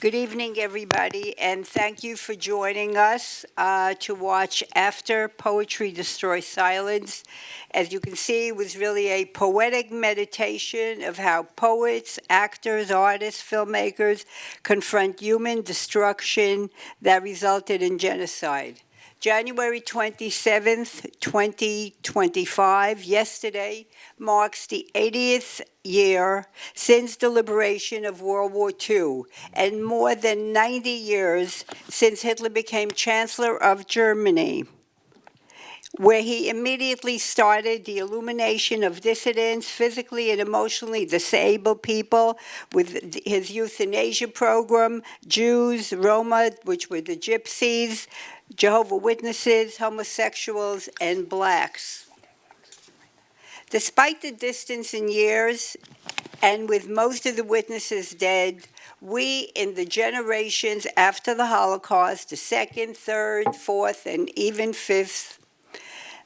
Good evening, everybody, and thank you for joining us to watch After Poetry Destroys Silence. As you can see, it was really a poetic meditation of how poets, actors, artists, filmmakers confront human destruction that resulted in genocide. January 27th, 2025, yesterday, marks the 80th year since the liberation of World War II, and more than 90 years since Hitler became Chancellor of Germany, where he immediately started the elimination of dissidents, physically and emotionally disabled people, with his euthanasia program, Jews, Roma, which were the Gypsies, Jehovah's Witnesses, homosexuals, and blacks. Despite the distance in years, and with most of the witnesses dead, we in the generations after the Holocaust, the second, third, fourth, and even fifth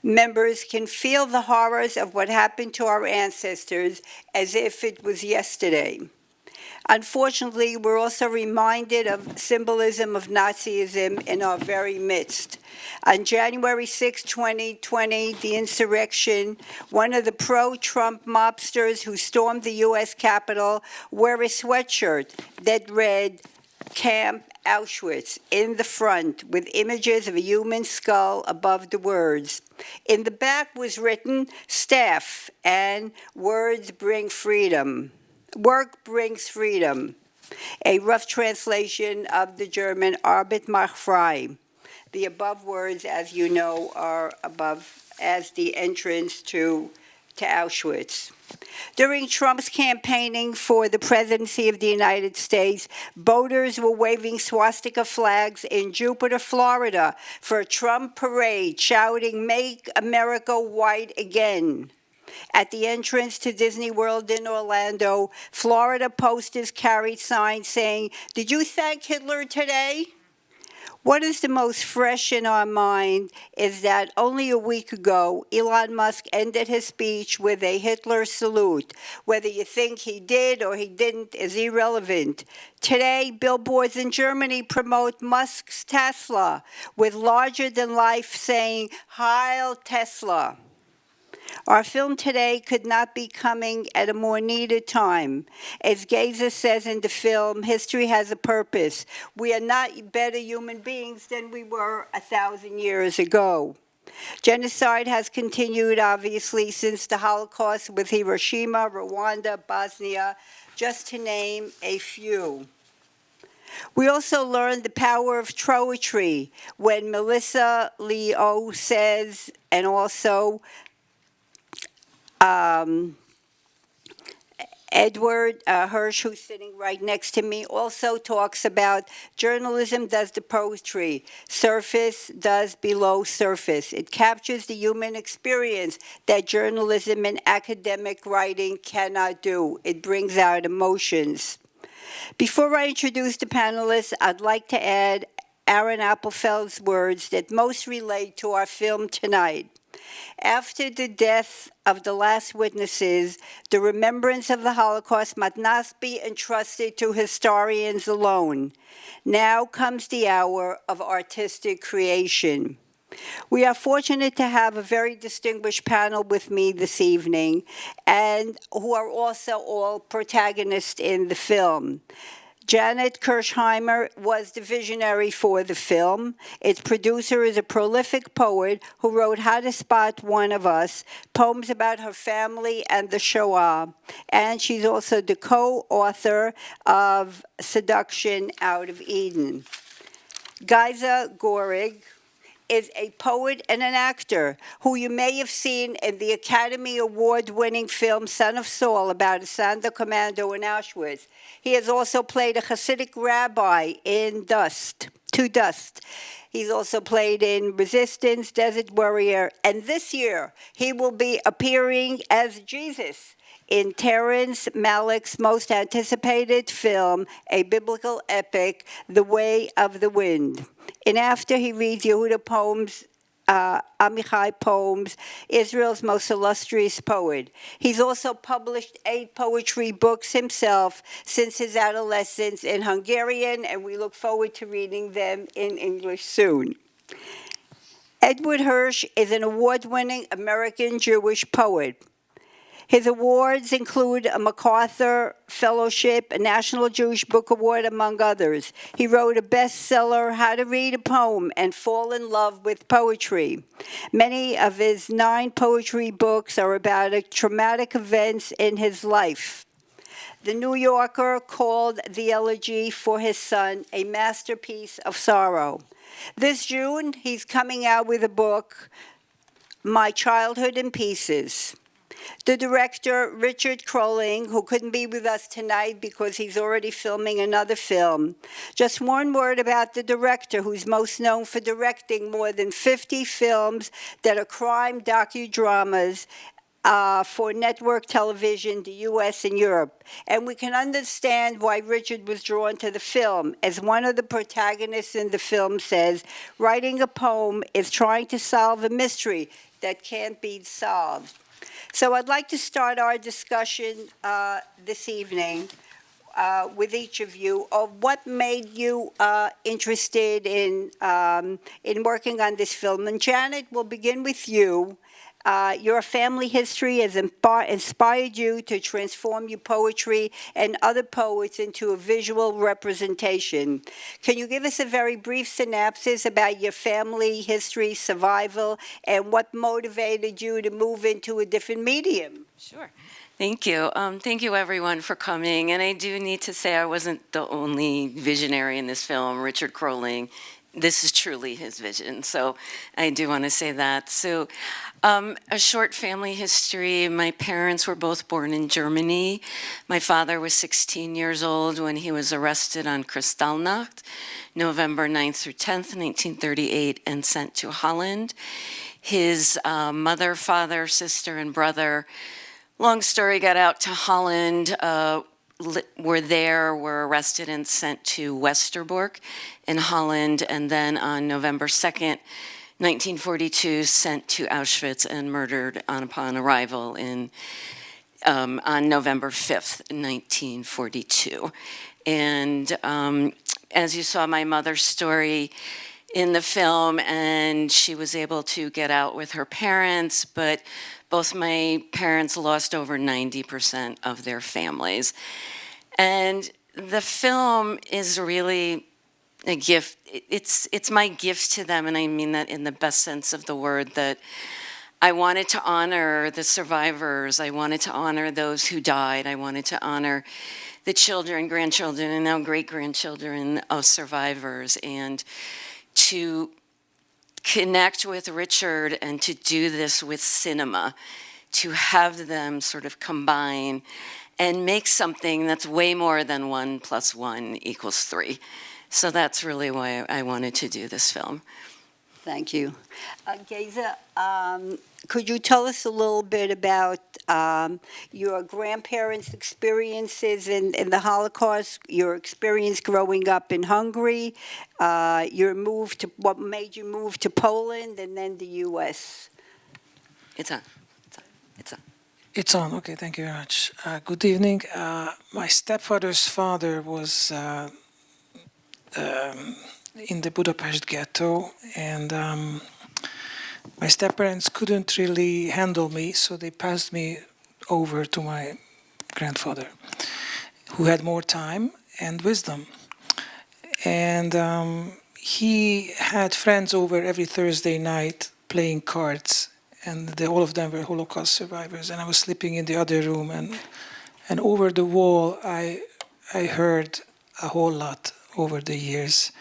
members can feel the horrors of what happened to our ancestors as if it was yesterday. Unfortunately, we're also reminded of symbolism of Nazism in our very midst. On January 6, 2020, the insurrection, one of the pro-Trump mobsters who stormed the U.S. Capitol wore a sweatshirt that read, "Camp Auschwitz," in the front, with images of a human skull above the words. In the back was written, "Staff," and "Words bring freedom. Work brings freedom," a rough translation of the German "Arbeit macht frei." The above words, as you know, are above as the entrance to Auschwitz. During Trump's campaigning for the presidency of the United States, voters were waving swastika flags in Jupiter, Florida, for a Trump parade, shouting, "Make America White Again." At the entrance to Disney World in Orlando, Florida posters carried signs saying, "Did you thank Hitler today?" What is the most fresh in our mind is that only a week ago, Elon Musk ended his speech with a Hitler salute. Whether you think he did or he didn't is irrelevant. Today, billboards in Germany promote Musk's Tesla, with larger-than-life saying, "Heil Tesla." Our film today could not be coming at a more needed time. As Gaza says in the film, history has a purpose. We are not better human beings than we were 1,000 years ago. Genocide has continued, obviously, since the Holocaust with Hiroshima, Rwanda, Bosnia, just to name a few. We also learned the power of poetry when Melissa Leo says, and also Edward Hirsch, who's sitting right next to me, also talks about journalism does the poetry, surface does below surface. It captures the human experience that journalism and academic writing cannot do. It brings out emotions. Before I introduce the panelists, I'd like to add Aaron Appelfeld's words that most relate to our film tonight. After the death of the last witnesses, the remembrance of the Holocaust must not be entrusted to historians alone. Now comes the hour of artistic creation. We are fortunate to have a very distinguished panel with me this evening, and who are also all protagonists in the film. Janet Kirshheimer was the visionary for the film. Its producer is a prolific poet who wrote How to Spot One of Us, poems about her family and the Shoah. And she's also the co-author of Seduction Out of Eden. Giza Gorig is a poet and an actor who you may have seen in the Academy Award-winning film Son of Saul about a Sando commando in Auschwitz. He has also played a Hasidic rabbi in To Dust. He's also played in Resistance, Desert Warrior, and this year he will be appearing as Jesus in Terrence Malick's most anticipated film, a biblical epic, The Way of the Wind. And after he reads Yehuda poems Amichai poems, Israel's most illustrious poet. He's also published 8 poetry books himself since his adolescence in Hungarian, and we look forward to reading them in English soon. Edward Hirsch is an award-winning American Jewish poet. His awards include a MacArthur Fellowship, a National Jewish Book Award, among others. He wrote a bestseller, How to Read a Poem and Fall in Love with Poetry. Many of his 9 poetry books are about traumatic events in his life. The New Yorker called the elegy for his son a masterpiece of sorrow. This June, he's coming out with a book, My Childhood in Pieces. The director, Richard Kroling, who couldn't be with us tonight because he's already filming another film. Just one word about the director, who's most known for directing more than 50 films that are crime docudramas for network television, the U.S. and Europe. And we can understand why Richard was drawn to the film. As one of the protagonists in the film says, writing a poem is trying to solve a mystery that can't be solved. So I'd like to start our discussion this evening with each of you of what made you interested in working on this film. And Janet, we'll begin with you. Your family history has inspired you to transform your poetry and other poets into a visual representation. Can you give us a very brief synopsis about your family history, survival, and what motivated you to move into a different medium? Sure. Thank you. Thank you, everyone, for coming. And I do need to say I wasn't the only visionary in this film. Richard Kroling, this is truly his vision. So I do want to say that. So a short family history. My parents were both born in Germany. My father was 16 years old when he was arrested on Kristallnacht, November 9th through 10th, 1938, and sent to Holland. His mother, father, sister, and brother, long story, got out to Holland, were arrested and sent to Westerbork in Holland, and then on November 2nd, 1942, sent to Auschwitz and murdered upon arrival on November 5th, 1942. And as you saw my mother's story in the film, and she was able to get out with her parents, but both my parents lost over 90% of their families. And the film is really a gift. It's my gift to them, and I mean that in the best sense of the word, that I wanted to honor the survivors. I wanted to honor those who died. I wanted to honor the children, grandchildren, and now great-grandchildren of survivors, and to connect with Richard and to do this with cinema, to have them sort of combine and make something that's way more than 1 + 1 = 3. So that's really why I wanted to do this film. Thank you. Geza, could you tell us a little bit about your grandparents' experiences in the Holocaust, your experience growing up in Hungary, what made you move to Poland, and then the U.S.? It's on. It's on. It's on. Okay, thank you very much. Good evening. My stepfather's father was in the Budapest ghetto, and my stepparents couldn't really handle me, so they passed me over to my grandfather, who had more time and wisdom. And he had friends over every Thursday night playing cards, and all of them were Holocaust survivors. And I was sleeping in the other room, and over the wall, I heard a whole lot over the years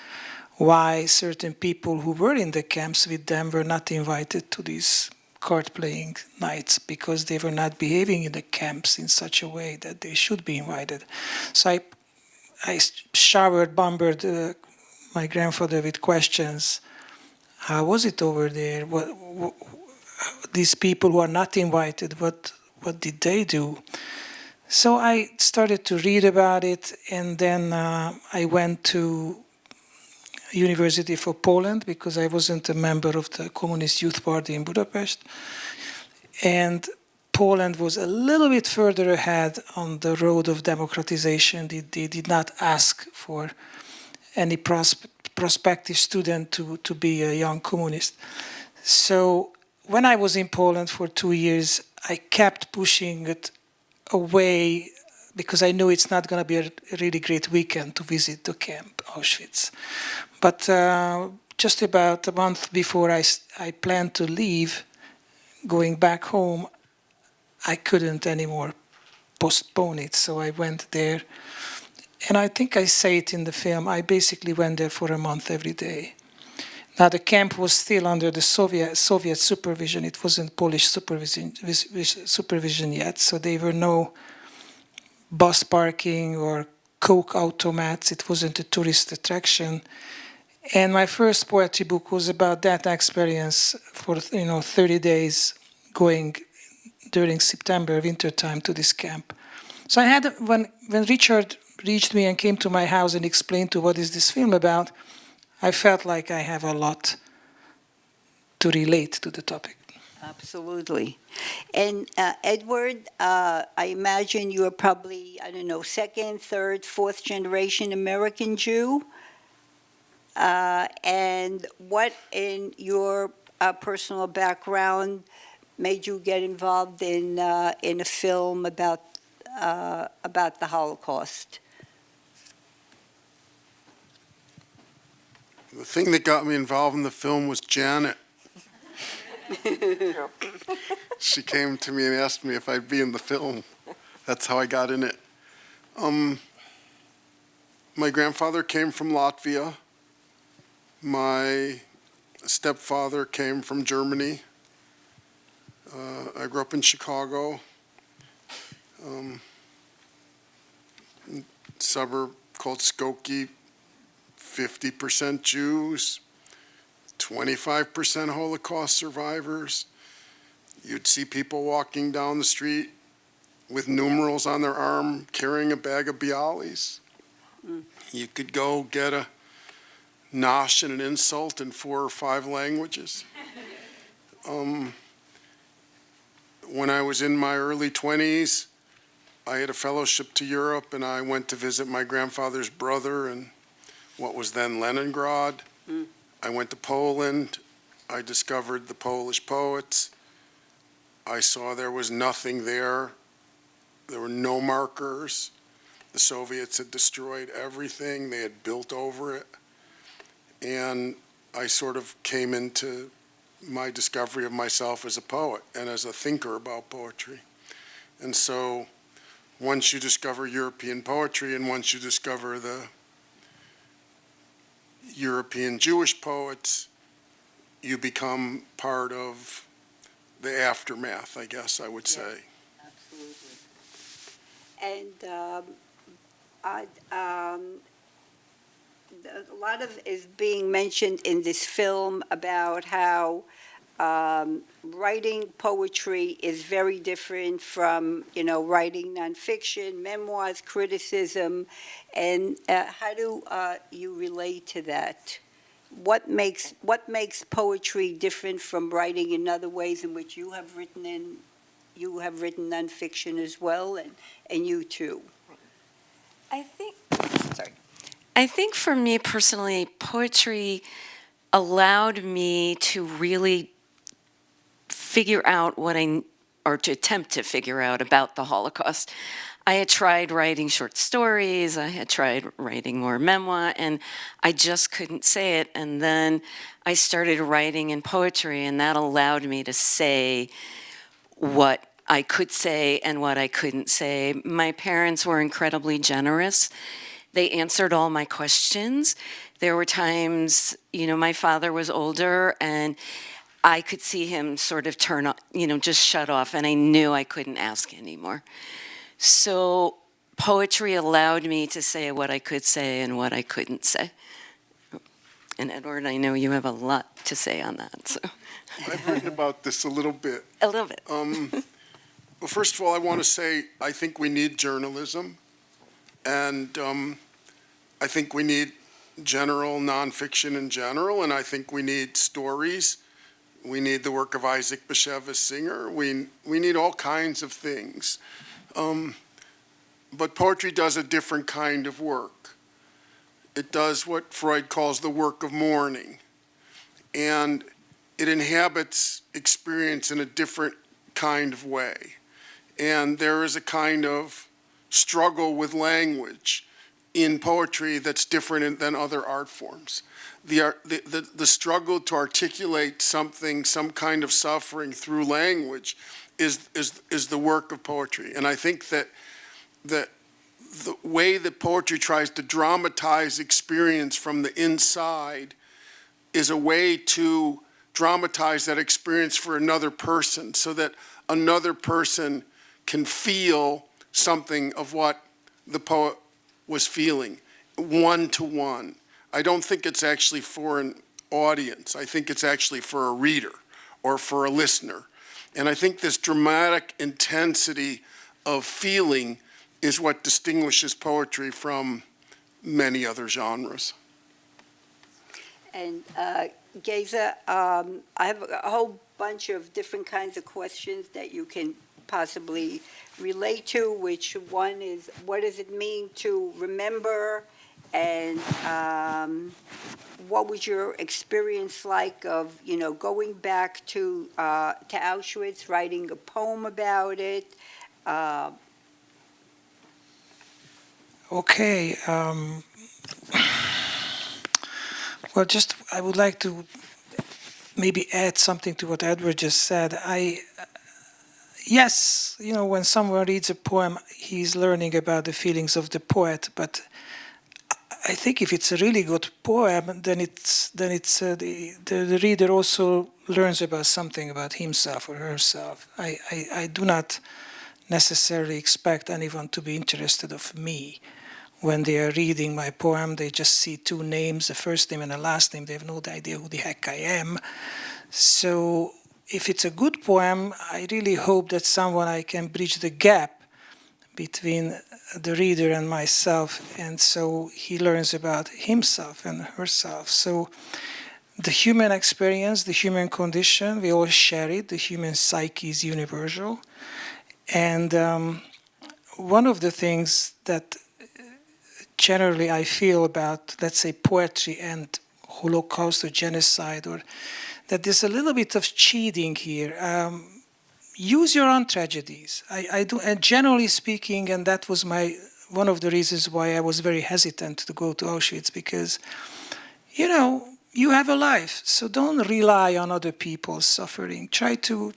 why certain people who were in the camps with them were not invited to these card-playing nights, because they were not behaving in the camps in such a way that they should be invited. So I bombarded my grandfather with questions. How was it over there? What these people who are not invited, what did they do? So I started to read about it, and then I went to University for Poland because I wasn't a member of the Communist Youth Party in Budapest. And Poland was a little bit further ahead on the road of democratization. They did not ask for any prospective student to be a young communist. So when I was in Poland for 2 years, I kept pushing it away because I knew it's not going to be a really great weekend to visit the camp, Auschwitz. But just about a month before I planned to leave, going back home, I couldn't anymore postpone it. So I went there. And I think I say it in the film, I basically went there for a month every day. Now the camp was still under the Soviet supervision. It wasn't Polish supervision yet. So there were no bus parking or Coke automats. It wasn't a tourist attraction. And my first poetry book was about that experience for 30 days going during September, winter time to this camp. So I had, when Richard reached me and came to my house and explained to what is this film about, I felt like I have a lot to relate to the topic. Absolutely. And Edward, I imagine you are probably, I don't know, second, third, fourth generation American Jew. And what in your personal background made you get involved in a film about the Holocaust? The thing that got me involved in the film was Janet. She came to me and asked me if I'd be in the film. That's how I got in it. My grandfather came from Latvia. My stepfather came from Germany. I grew up in Chicago, suburb called Skokie, 50% Jews, 25% Holocaust survivors. You'd see people walking down the street with numerals on their arm carrying a bag of bialys. You could go get a nosh and an insult in 4 or 5 languages. When I was in my early 20s, I had a fellowship to Europe, and I went to visit my grandfather's brother in what was then Leningrad. I went to Poland. I discovered the Polish poets. I saw there was nothing there. There were no markers. The Soviets had destroyed everything. They had built over it. And I sort of came into my discovery of myself as a poet and as a thinker about poetry. And so once you discover European poetry and once you discover the European Jewish poets, you become part of the aftermath, I guess I would say. Absolutely. And a lot of is being mentioned in this film about how writing poetry is very different from, writing nonfiction, memoirs, criticism, and how do you relate to that? What makes poetry different from writing in other ways in which you have written nonfiction as well, and you too? I think for me personally, poetry allowed me to really figure out or to attempt to figure out about the Holocaust. I had tried writing short stories, I had tried writing more memoir, and I just couldn't say it. And then I started writing in poetry, and that allowed me to say what I could say and what I couldn't say. My parents were incredibly generous. They answered all my questions. There were times, my father was older, and I could see him sort of turn, just shut off, and I knew I couldn't ask anymore. So poetry allowed me to say what I could say and what I couldn't say. And Edward, I know you have a lot to say on that. So. I've written about this a little bit. A little bit. Well, first of all, I want to say I think we need journalism, and I think we need general nonfiction in general, and I think we need stories. We need the work of Isaac Bashevis Singer. We need all kinds of things. But poetry does a different kind of work. It does what Freud calls the work of mourning. And it inhabits experience in a different kind of way. And there is a kind of struggle with language in poetry that's different than other art forms. The struggle to articulate something, some kind of suffering through language is the work of poetry. And I think that the way that poetry tries to dramatize experience from the inside is a way to dramatize that experience for another person so that another person can feel something of what the poet was feeling, one to one. I don't think it's actually for an audience. I think it's actually for a reader or for a listener. And I think this dramatic intensity of feeling is what distinguishes poetry from many other genres. And Geza, I have a whole bunch of different kinds of questions that you can possibly relate to, which one is, what does it mean to remember? And what was your experience like of, going back to Auschwitz, writing a poem about it? Okay. Well, I would like to maybe add something to what Edward just said. Yes, when someone reads a poem, he's learning about the feelings of the poet. But I think if it's a really good poem, then the reader also learns about something about himself or herself. I do not necessarily expect anyone to be interested of me. When they are reading my poem, they just see two names, a first name and a last name. They have no idea who the heck I am. So if it's a good poem, I really hope that I can bridge the gap between the reader and myself, and so he learns about himself and herself. So the human experience, the human condition, we all share it. The human psyche is universal. And one of the things that generally I feel about, let's say, poetry and Holocaust or genocide, or that there's a little bit of cheating here. Use your own tragedies. I do, and generally speaking, and that was one of the reasons why I was very hesitant to go to Auschwitz, because, you have a life, so don't rely on other people's suffering. Try to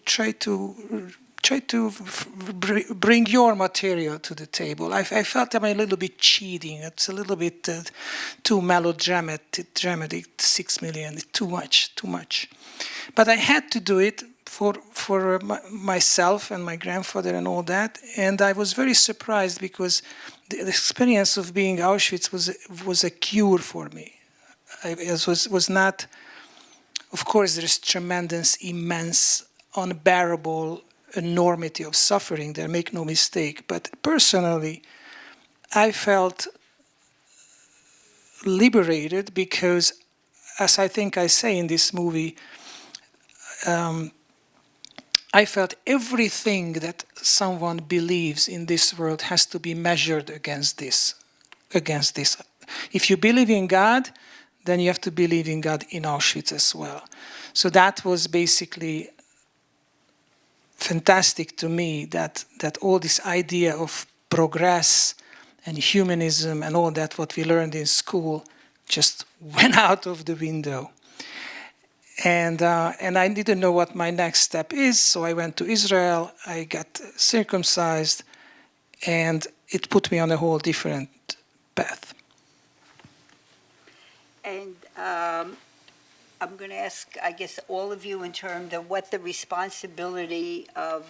bring your material to the table. I felt I'm a little bit cheating. It's a little bit too melodramatic. 6 million, too much. But I had to do it for myself and my grandfather and all that. And I was very surprised because the experience of being Auschwitz was a cure for me. It was not. Of course, there is tremendous, immense, unbearable enormity of suffering there, make no mistake. But personally, I felt liberated because, as I think I say in this movie, I felt everything that someone believes in this world has to be measured against this. If you believe in God, then you have to believe in God in Auschwitz as well. So that was basically fantastic to me, that all this idea of progress and humanism and all that what we learned in school just went out of the window. And I didn't know what my next step is, so I went to Israel, I got circumcised, and it put me on a whole different path. And I'm going to ask, I guess, all of you in terms of what the responsibility of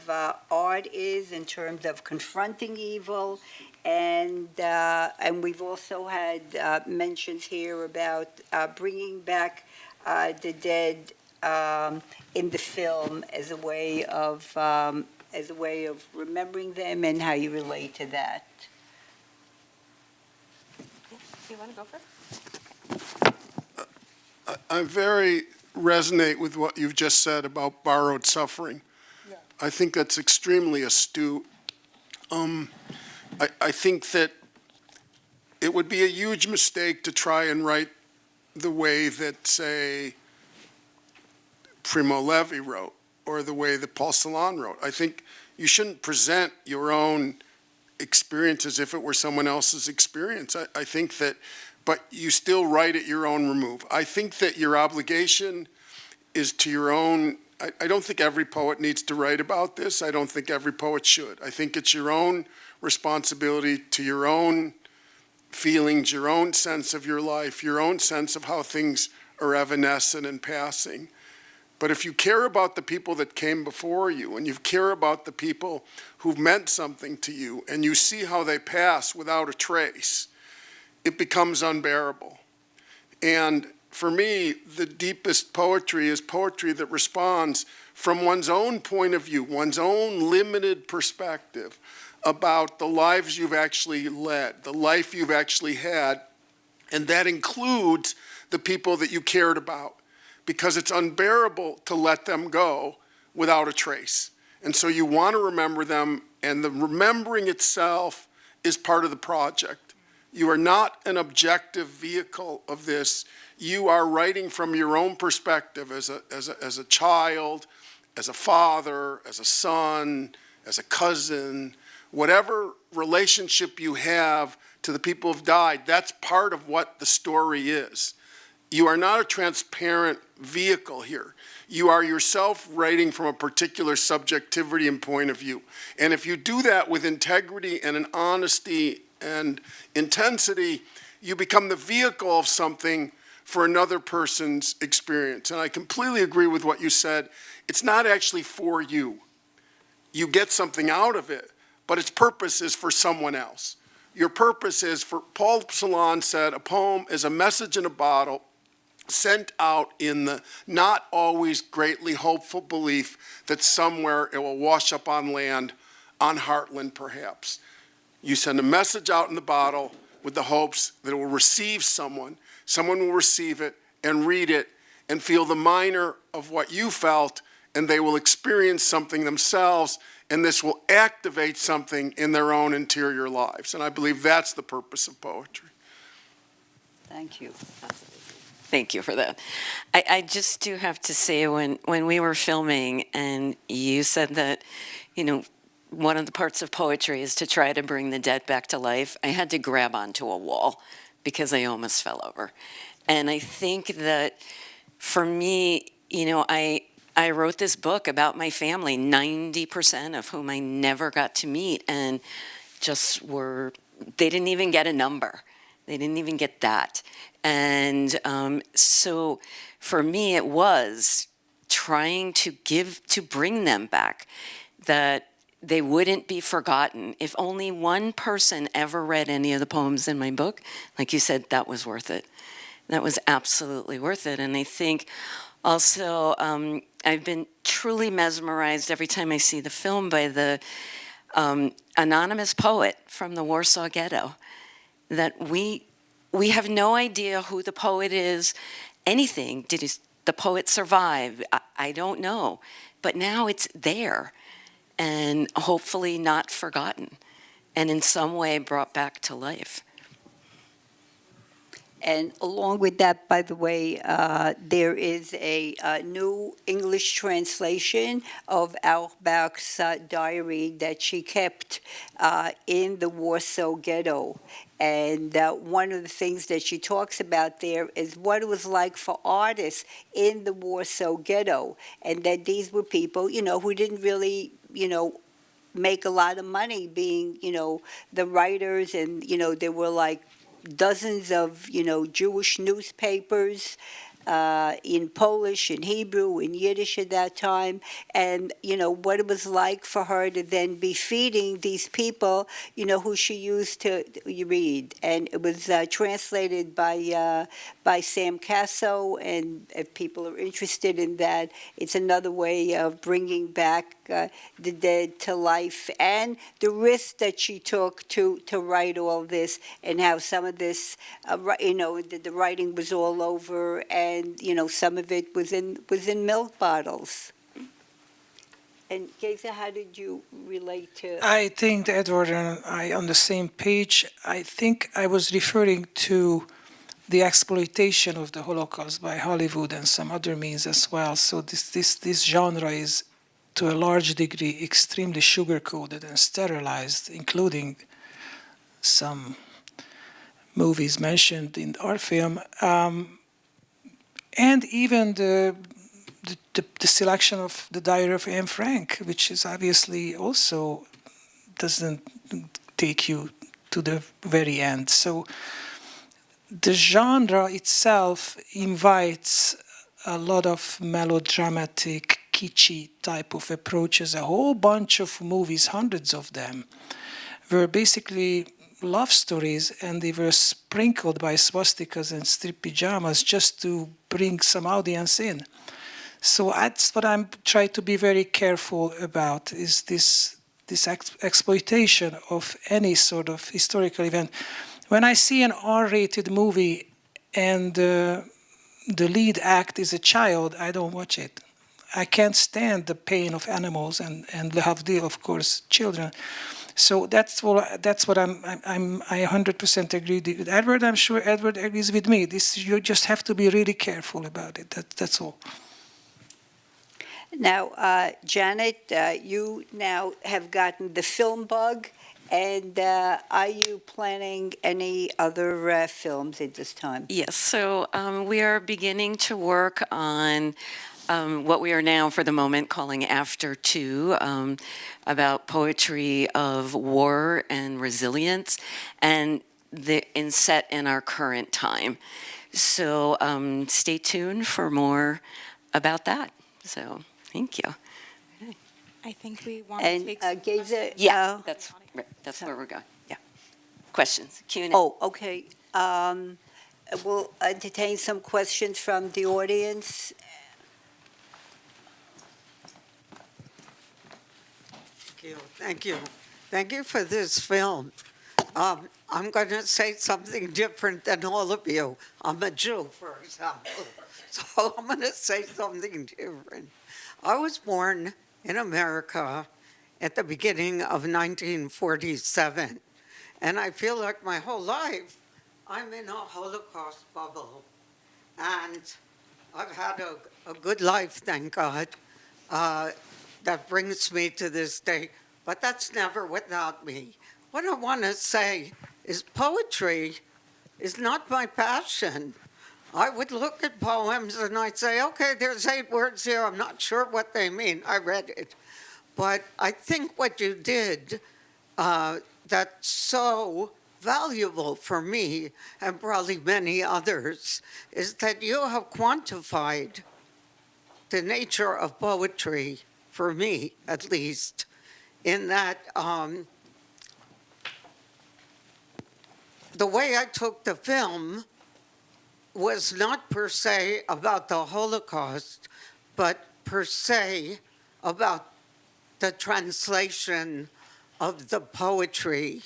art is in terms of confronting evil, and we've also had mentions here about bringing back the dead in the film as a way of remembering them, and how you relate to that. You want to go first? I very resonate with what you've just said about borrowed suffering. Yeah. I think that's extremely astute. I think that it would be a huge mistake to try and write the way that, say, Primo Levi wrote, or the way that Paul Celan wrote. I think you shouldn't present your own experience as if it were someone else's experience. I think that, but you still write at your own remove. I think that your obligation is to your own. I don't think every poet needs to write about this. I don't think every poet should. I think it's your own responsibility to your own feelings, your own sense of your life, your own sense of how things are evanescent and passing. But if you care about the people that came before you, and you care about the people who've meant something to you, and you see how they pass without a trace, it becomes unbearable. And for me, the deepest poetry is poetry that responds from one's own point of view, one's own limited perspective about the lives you've actually led, the life you've actually had, and that includes the people that you cared about, because it's unbearable to let them go without a trace. And so you want to remember them, and the remembering itself is part of the project. You are not an objective vehicle of this. You are writing from your own perspective as a child, as a father, as a son, as a cousin, whatever relationship you have to the people who've died, that's part of what the story is. You are not a transparent vehicle here. You are yourself writing from a particular subjectivity and point of view. And if you do that with integrity and an honesty and intensity, you become the vehicle of something for another person's experience. And I completely agree with what you said. It's not actually for you. You get something out of it, but its purpose is for someone else. Your purpose is for, Paul Celan said, a poem is a message in a bottle sent out in the not always greatly hopeful belief that somewhere it will wash up on land, on Heartland perhaps. You send a message out in the bottle with the hopes that it will receive someone. Someone will receive it and read it and feel the minor of what you felt, and they will experience something themselves, and this will activate something in their own interior lives. And I believe that's the purpose of poetry. Thank you. Thank you for that. I just do have to say, when we were filming and you said that, one of the parts of poetry is to try to bring the dead back to life, I had to grab onto a wall because I almost fell over. And I think that for me, I wrote this book about my family, 90% of whom I never got to meet, and they didn't even get a number. They didn't even get that. And so for me, it was trying to bring them back, that they wouldn't be forgotten. If only one person ever read any of the poems in my book, like you said, that was worth it. That was absolutely worth it. And I think also I've been truly mesmerized every time I see the film by the anonymous poet from the Warsaw Ghetto, that we have no idea who the poet is, anything. Did the poet survive? I don't know. But now it's there, and hopefully not forgotten, and in some way brought back to life. And along with that, by the way, there is a new English translation of Auerbach's diary that she kept in the Warsaw Ghetto. And one of the things that she talks about there is what it was like for artists in the Warsaw Ghetto, and that these were people, who didn't really, make a lot of money being, the writers, and, there were like dozens of, Jewish newspapers in Polish, in Hebrew, in Yiddish at that time, and, what it was like for her to then be feeding these people, who she used to read. And it was translated by Sam Casso, and if people are interested in that, it's another way of bringing back the dead to life, and the risk that she took to write all this, and how some of this, the writing was all over, and and, some of it was in milk bottles. And Geza, how did you relate to? I think that Edward and I on the same page. I think I was referring to the exploitation of the Holocaust by Hollywood and some other means as well. So this genre is, to a large degree, extremely sugar-coated and sterilized, including some movies mentioned in our film, and even the selection of the Diary of Anne Frank, which is obviously also doesn't take you to the very end. So the genre itself invites a lot of melodramatic, kitschy type of approaches. A whole bunch of movies, hundreds of them, were basically love stories, and they were sprinkled by swastikas and striped pajamas just to bring some audience in. So that's what I'm trying to be very careful about, is this exploitation of any sort of historical event. When I see an R-rated movie and the lead act is a child, I don't watch it. I can't stand the pain of animals and lehavdil, of course, children. So that's what I 100% agree with Edward. I'm sure Edward agrees with me. You just have to be really careful about it. That's all. Now, Janet, you now have gotten the film bug, and are you planning any other films at this time? Yes, so we are beginning to work on what we are now, for the moment, calling After Two, about poetry of war and resilience, and set in our current time. So stay tuned for more about that. So thank you. I think we want to take And Geza? Yeah, that's where we're going. Yeah. Questions, Q&A. Oh, okay. We'll entertain some questions from the audience. Thank you. Thank you for this film. I'm going to say something different than all of you. I'm a Jew, for example, so I'm going to say something different. I was born in America at the beginning of 1947, and I feel like my whole life I'm in a Holocaust bubble, and I've had a good life, thank God. That brings me to this day, but that's never without me. What I want to say is poetry is not my passion. I would look at poems and I'd say, okay, there's 8 words here, I'm not sure what they mean, I read it. But I think what you did that's so valuable for me, and probably many others, is that you have quantified the nature of poetry, for me at least, in that the way I took the film was not per se about the Holocaust, but per se about the translation of the poetry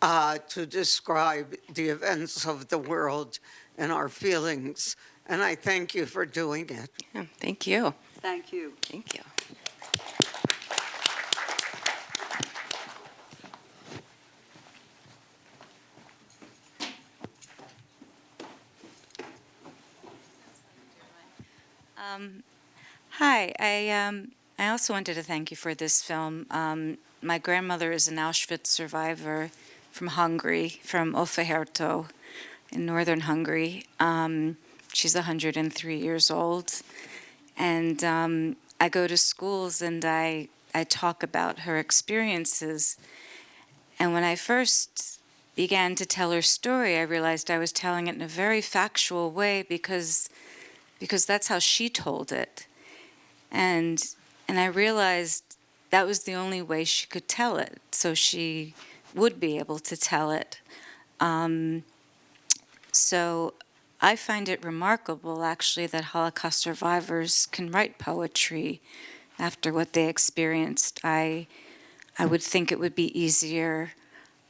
to describe the events of the world and our feelings. And I thank you for doing it. Yeah, thank you. Thank you. Thank you. Hi, I also wanted to thank you for this film. My grandmother is an Auschwitz survivor from Hungary, from Ofaherto in northern Hungary. She's 103 years old. And I go to schools and I talk about her experiences. And when I first began to tell her story, I realized I was telling it in a very factual way because that's how she told it. And I realized that was the only way she could tell it, so she would be able to tell it. So I find it remarkable, actually, that Holocaust survivors can write poetry after what they experienced. I would think it would be easier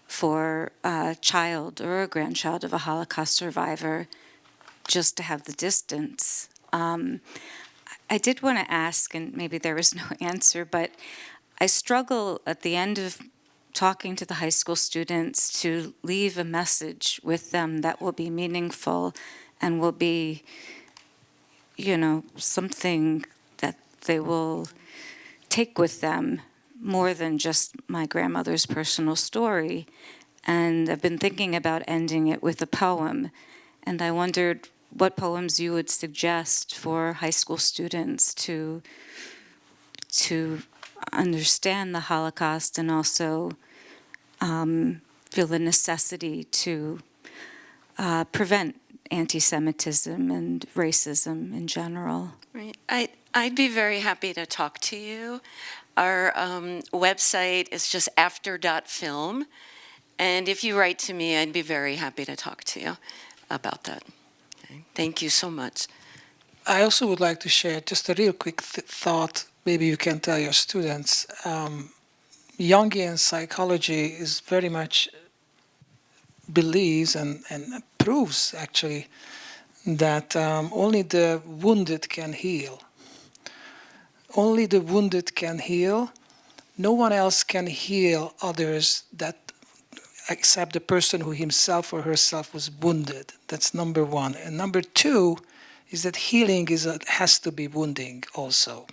for a child or a grandchild of a Holocaust survivor just to have the distance. I did want to ask, and maybe there was no answer, but I struggle at the end of talking to the high school students to leave a message with them that will be meaningful and will be, something that they will take with them more than just my grandmother's personal story. And I've been thinking about ending it with a poem. And I wondered what poems you would suggest for high school students to understand the Holocaust and also feel the necessity to prevent anti-Semitism and racism in general. Right. I'd be very happy to talk to you. Our website is just after.film. And if you write to me, I'd be very happy to talk to you about that. Okay. Thank you so much. I also would like to share just a real quick thought. Maybe you can tell your students. Jungian psychology is very much believes and proves actually that only the wounded can heal. Only the wounded can heal. No one else can heal others that except the person who himself or herself was wounded. That's number one. And number two is that healing has to be wounding also.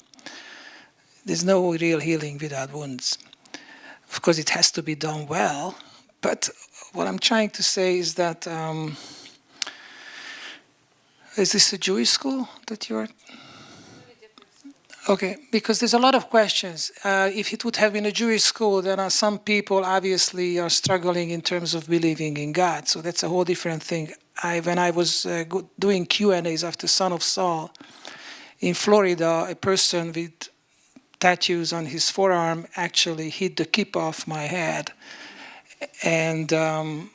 There's no real healing without wounds. Of course, it has to be done well. But what I'm trying to say is that, is this a Jewish school that you're? Okay, because there's a lot of questions. If it would have been a Jewish school, then some people obviously are struggling in terms of believing in God. So that's a whole different thing. When I was doing Q&As after Son of Saul in Florida, a person with tattoos on his forearm actually hit the kippah off my head. And I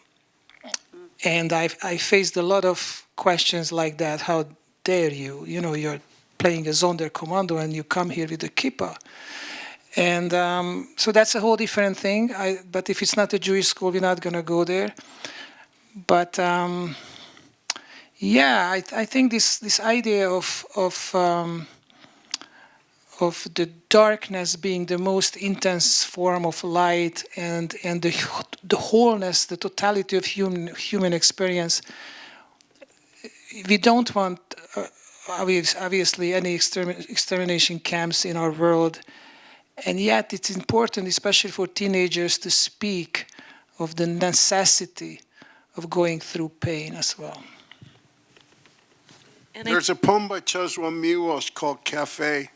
faced a lot of questions like that. How dare you? You're playing a Sonderkommando and you come here with a kippah. And so that's a whole different thing. But if it's not a Jewish school, we're not going to go there. But yeah, I think this idea of the darkness being the most intense form of light and the wholeness, the totality of human experience. We don't want obviously any extermination camps in our world, and yet it's important, especially for teenagers, to speak of the necessity of going through pain as well. There's a poem by Czesław Miłosz called Cafe,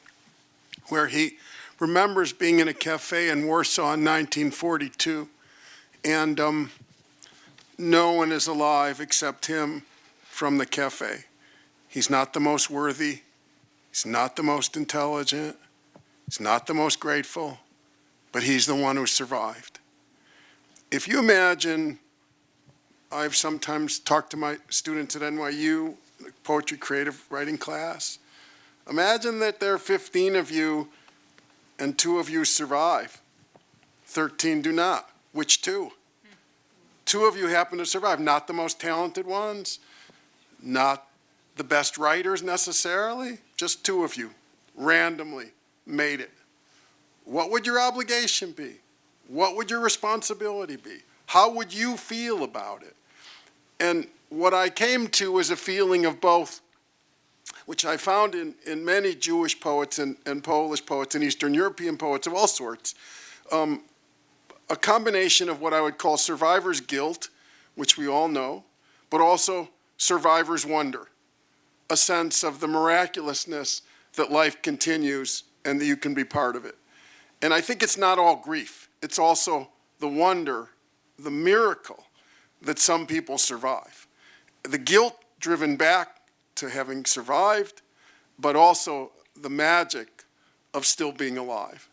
where he remembers being in a cafe in Warsaw in 1942, and no one is alive except him from the cafe. He's not the most worthy, he's not the most intelligent, he's not the most grateful, but he's the one who survived. If you imagine, I've sometimes talked to my students at NYU, poetry creative writing class. Imagine that there are 15 of you and 2 of you survive. 13 do not. Which 2? 2 of you happen to survive. Not the most talented ones, not the best writers necessarily, just 2 of you randomly made it. What would your obligation be? What would your responsibility be? How would you feel about it? And what I came to was a feeling of both, which I found in many Jewish poets and Polish poets and Eastern European poets of all sorts, a combination of what I would call survivor's guilt, which we all know, but also survivor's wonder, a sense of the miraculousness that life continues and that you can be part of it. And I think it's not all grief. It's also the wonder, the miracle that some people survive. The guilt driven back to having survived, but also the magic of still being alive.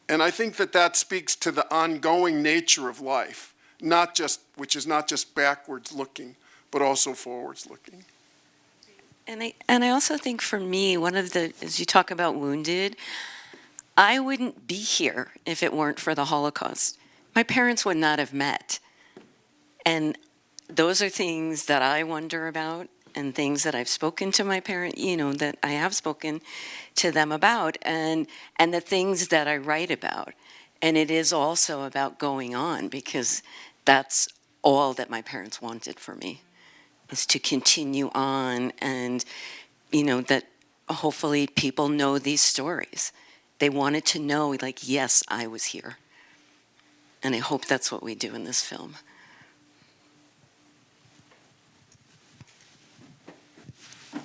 And I think that speaks to the ongoing nature of life, which is not just backwards looking, but also forwards looking. And I also think for me, as you talk about wounded, I wouldn't be here if it weren't for the Holocaust. My parents would not have met. And those are things that I wonder about. and things that I've spoken to my parent, that I have spoken to them about, and the things that I write about. And it is also about going on, because that's all that my parents wanted for me, is to continue on, and, that hopefully people know these stories. They wanted to know, like, yes, I was here. And I hope that's what we do in this film.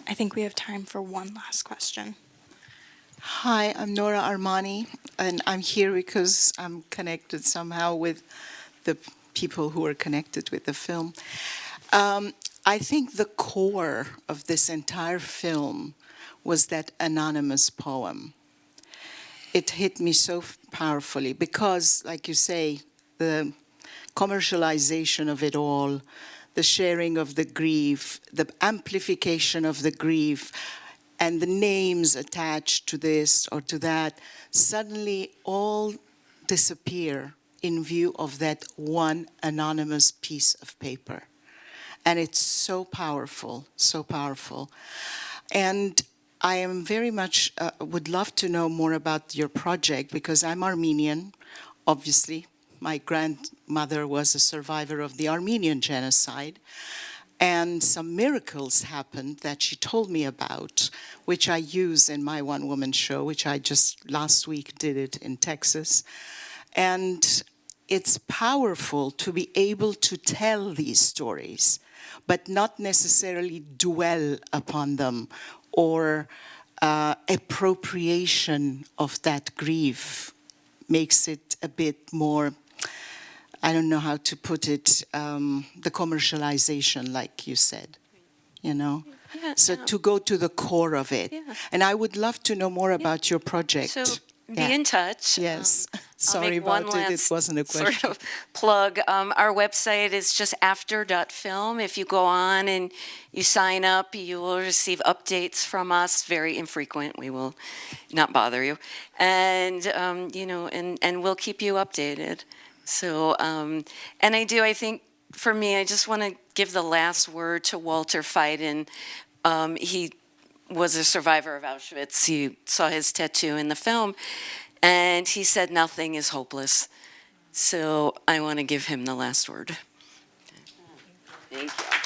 I think we have time for one last question. Hi, I'm Nora Armani, and I'm here because I'm connected somehow with the people who are connected with the film. I think the core of this entire film was that anonymous poem. It hit me so powerfully because, like you say, the commercialization of it all, the sharing of the grief, the amplification of the grief, and the names attached to this or to that, suddenly all disappear in view of that one anonymous piece of paper. And it's so powerful, so powerful. And I am very much, would love to know more about your project, because I'm Armenian, obviously. My grandmother was a survivor of the Armenian genocide. And some miracles happened that she told me about, which I use in my one-woman show, which I just last week did it in Texas. And it's powerful to be able to tell these stories, but not necessarily dwell upon them or appropriation of that grief makes it a bit more, I don't know how to put it, the commercialization, like you said, Yeah, So no. to go to the core of it. Yeah. And I would love to know more about your project. So be Yeah. in touch. Yes. I'll Sorry make one about it. It last wasn't a question. sort of plug. Our website is just after.film. If you go on and you sign up, you will receive updates from us, very infrequent. We will not bother you. And, and we'll keep you updated. So, and I think, for me, I just want to give the last word to Walter Feiden. He was a survivor of Auschwitz. You saw his tattoo in the film. And he said, nothing is hopeless. So I want to give him the last word. Thank you.